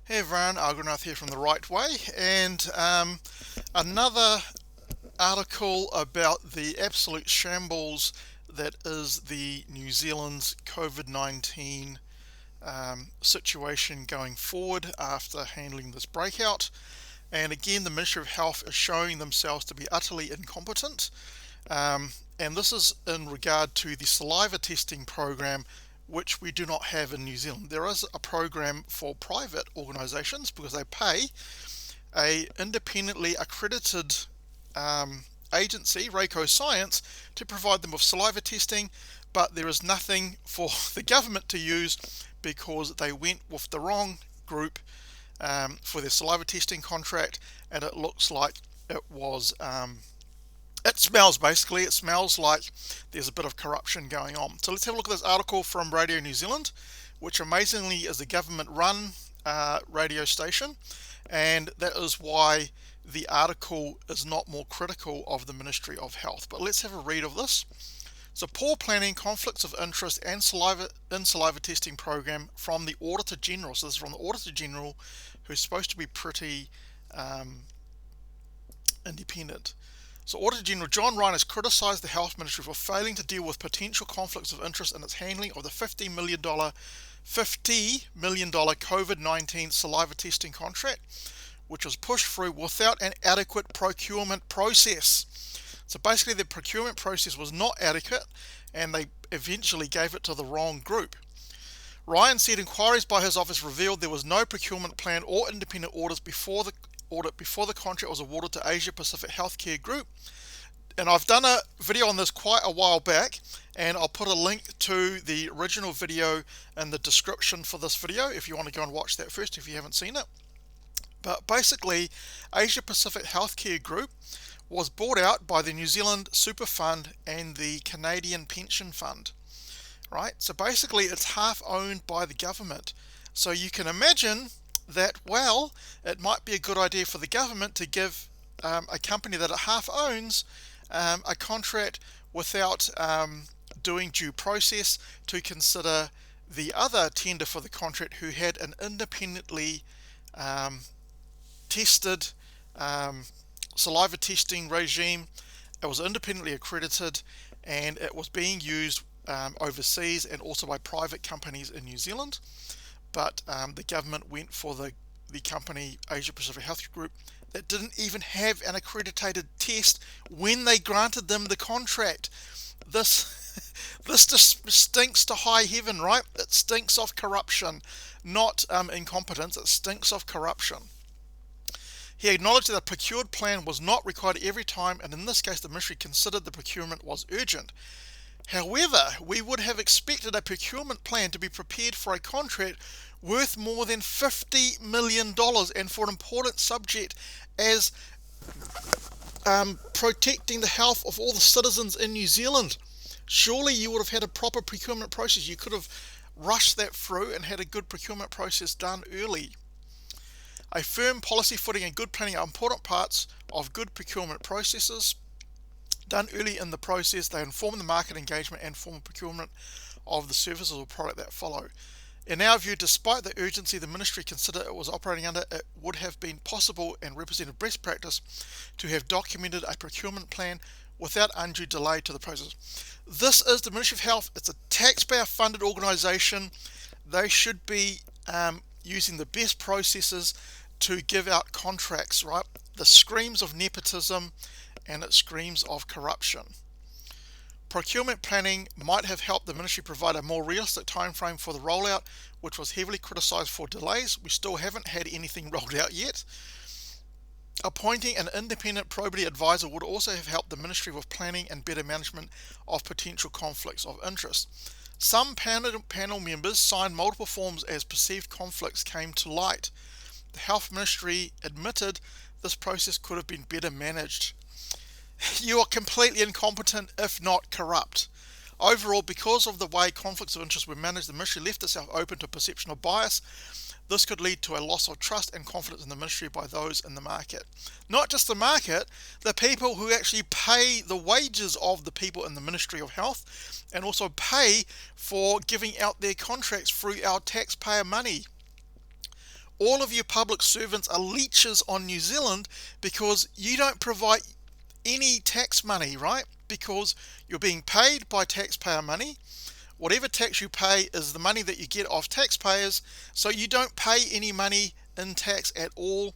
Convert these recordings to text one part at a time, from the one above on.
Hey everyone, Argonath here from The Right Way, and another article about the absolute shambles that is the New Zealand's COVID-19 situation going forward after handling this breakout. And again, the Ministry of Health is showing themselves to be utterly incompetent. And this is in regard to the saliva testing program, which we do not have in New Zealand. There is a program for private organisations because they pay a independently accredited agency, Reiko Science, to provide them with saliva testing, but there is nothing for the government to use because they went with the wrong group for their saliva testing contract, and it looks like it was it smells like there's a bit of corruption going on. So let's have a look at this article from Radio New Zealand, which amazingly is a government run radio station, and that is why the article is not more critical of the Ministry of Health. But let's have a read of this. So, poor planning, conflicts of interest and saliva testing program from the Auditor General. So this is from the Auditor General, who's supposed to be pretty independent. So Auditor General John Ryan has criticised the Health Ministry for failing to deal with potential conflicts of interest in its handling of the $50 million COVID-19 saliva testing contract, which was pushed through without an adequate procurement process. So basically the procurement process was not adequate, and they eventually gave it to the wrong group. Ryan said inquiries by his office revealed there was no procurement plan or independent orders before the contract was awarded to Asia Pacific Healthcare Group. And I've done a video on this quite a while back, and I'll put a link to the original video in the description for this video if you want to go and watch that first if you haven't seen it. But basically, Asia Pacific Healthcare Group was bought out by the New Zealand Super Fund and the Canadian Pension Fund, right? So basically it's half owned by the government. So you can imagine that, well, it might be a good idea for the government to give a company that it half owns a contract without doing due process to consider the other tender for the contract who had an independently tested saliva testing regime. It was independently accredited, and it was being used overseas and also by private companies in New Zealand. But the government went for the company Asia Pacific Health Group that didn't even have an accredited test when they granted them the contract. This just stinks to high heaven, right? It stinks of corruption, not incompetence. It stinks of corruption. He acknowledged that a procured plan was not required every time, and in this case the ministry considered the procurement was urgent. However, we would have expected a procurement plan to be prepared for a contract worth more than $50 million and for an important subject as protecting the health of all the citizens in New Zealand. Surely you would have had a proper procurement process. You could have rushed that through and had a good procurement process done early. A firm policy footing and good planning are important parts of good procurement processes. Done early in the process, they inform the market engagement and formal procurement of the services or product that follow. In our view, despite the urgency the ministry considered it was operating under, it would have been possible and represented best practice to have documented a procurement plan without undue delay to the process. This is the Ministry of Health. It's a taxpayer-funded organisation. They should be using the best processes to give out contracts, right? The screams of nepotism and it screams of corruption. Procurement planning might have helped the ministry provide a more realistic time frame for the rollout, which was heavily criticised for delays. We still haven't had anything rolled out yet. Appointing an independent probity advisor would also have helped the ministry with planning and better management of potential conflicts of interest. Some panel members signed multiple forms as perceived conflicts came to light. The Health Ministry admitted this process could have been better managed. You are completely incompetent, if not corrupt. Overall, because of the way conflicts of interest were managed, the ministry left itself open to perception of bias. This could lead to a loss of trust and confidence in the ministry by those in the market. Not just the market, the people who actually pay the wages of the people in the Ministry of Health and also pay for giving out their contracts through our taxpayer money. All of your public servants are leeches on New Zealand because you don't provide any tax money, right? Because you're being paid by taxpayer money. Whatever tax you pay is the money that you get off taxpayers, so you don't pay any money in tax at all.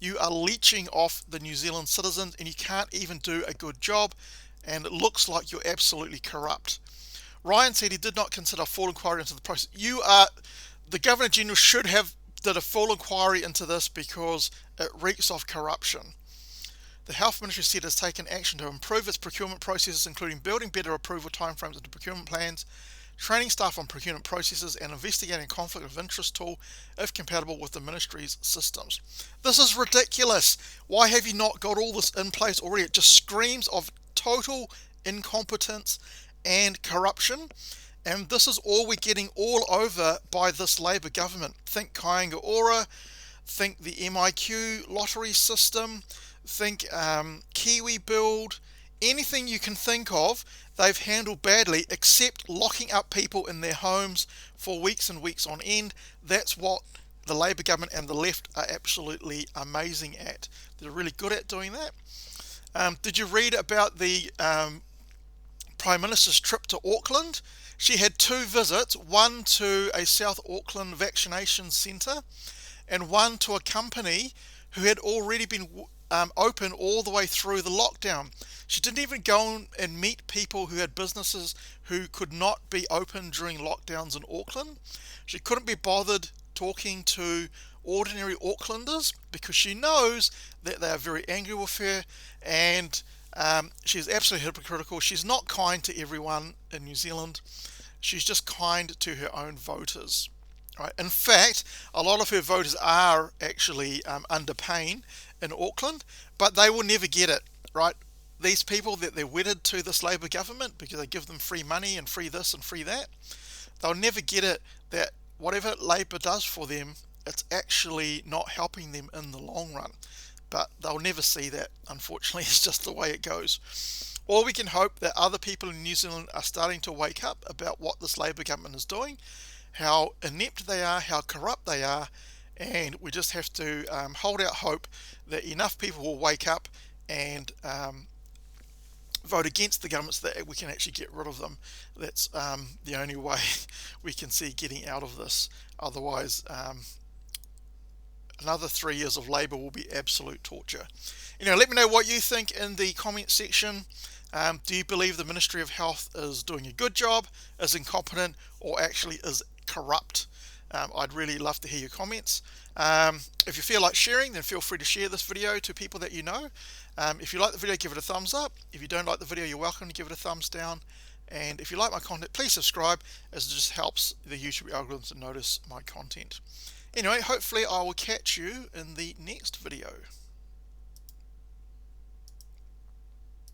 You are leeching off the New Zealand citizens, and you can't even do a good job, and it looks like you're absolutely corrupt. Ryan said he did not consider a full inquiry into the process. The Governor General should have did a full inquiry into this because it reeks of corruption. The Health Ministry said it has taken action to improve its procurement processes, including building better approval timeframes into procurement plans, training staff on procurement processes, and investigating a conflict of interest tool if compatible with the ministry's systems. This is ridiculous. Why have you not got all this in place already? It just screams of total incompetence and corruption, and this is all we're getting all over by this Labour government. Think Kāinga Ora, think the MIQ lottery system, think Kiwi Build, anything you can think of, they've handled badly, except locking up people in their homes for weeks and weeks on end. That's what the Labour government and the left are absolutely amazing at. They're really good at doing that. Did you read about the Prime Minister's trip to Auckland? She had 2 visits, one to a South Auckland vaccination centre and one to a company who had already been open all the way through the lockdown. She didn't even go and meet people who had businesses who could not be open during lockdowns in Auckland. She couldn't be bothered talking to ordinary Aucklanders because she knows that they are very angry with her, and she's absolutely hypocritical. She's not kind to everyone in New Zealand. She's just kind to her own voters. Right. In fact, a lot of her voters are actually under pain in Auckland, but they will never get it, right? These people that they're wedded to this Labour government because they give them free money and free this and free that, they'll never get it that whatever Labour does for them, it's actually not helping them in the long run. But they'll never see that, unfortunately. It's just the way it goes. Or we can hope that other people in New Zealand are starting to wake up about what this Labour government is doing, how inept they are, how corrupt they are, and we just have to hold out hope that enough people will wake up and vote against the government so that we can actually get rid of them. That's the only way we can see getting out of this. Otherwise, another 3 years of Labour will be absolute torture. Let me know what you think in the comment section. Do you believe the Ministry of Health is doing a good job, is incompetent, or actually is corrupt? I'd really love to hear your comments. If you feel like sharing, then feel free to share this video to people that you know. If you like the video, give it a thumbs up. If you don't like the video, you're welcome to give it a thumbs down. And if you like my content, please subscribe, as it just helps the YouTube algorithms to notice my content. Anyway, hopefully I will catch you in the next video.